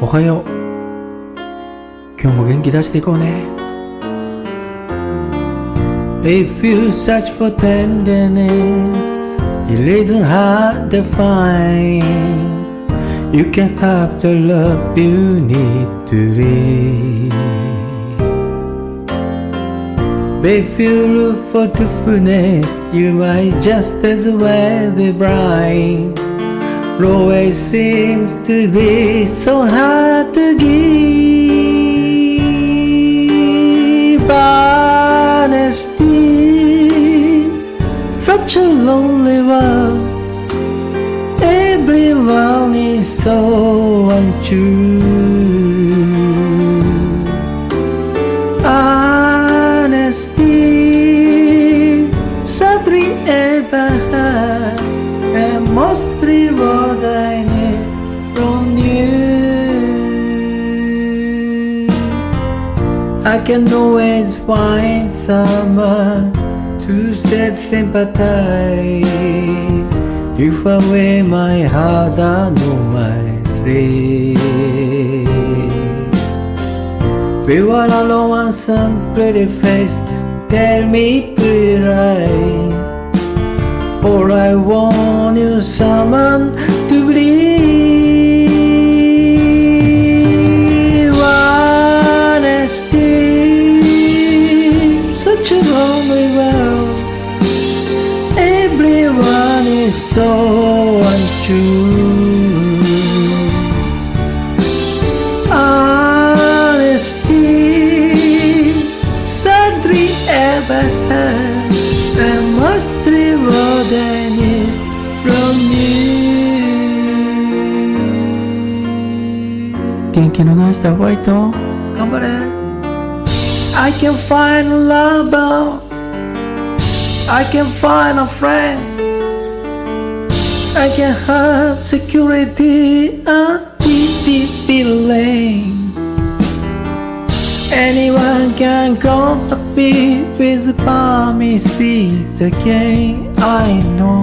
おはよう。今日も元気出していこうね。 If you search for tenderness, it isn't hard to find. You can have the love you need to live. But if you look for truthfulness, you might just as well be blind. It always seems to be so hard to give honesty. Such a lonely world. Everyone is so untrue. Honesty, sadly ever had, and mostly what I need from you. I can always find someone to sympathize. If I wear my heart on my sleeve, we were alone and some pretty face. Tell me pretty right. All I want is someone to believe. Honesty, such a lonely world. Everyone is so untrue. Honesty, sadly ever had, and mostly what I need from you. 元気のないしたホワイト、頑張れ。I can find a lover, I can find a friend, I can have security and deep lane. Anyone can come up with promises again. I know.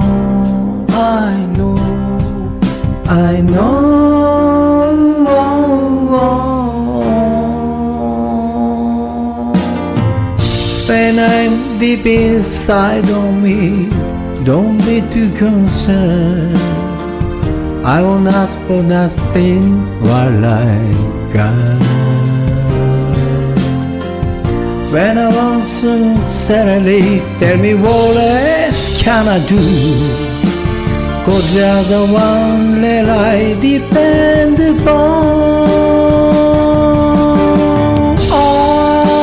When I'm deep inside of me, don't be too concerned. I won't ask for nothing while I got. When I want sincerely, tell me what else can I do? 'Cause you're the one that I depend upon.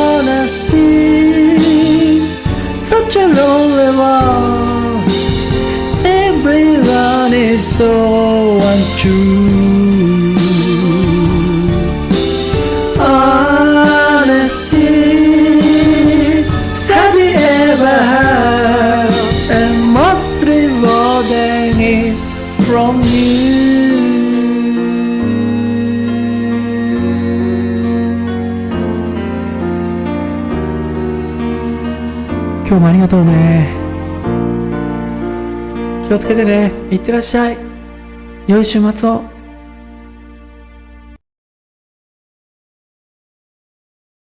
Honesty, such a lonely world. Everyone is so untrue. Honesty, sadly ever have, and mostly what I need from you. 今日もありがとうね。気をつけてね。いってらっしゃい。良い週末を。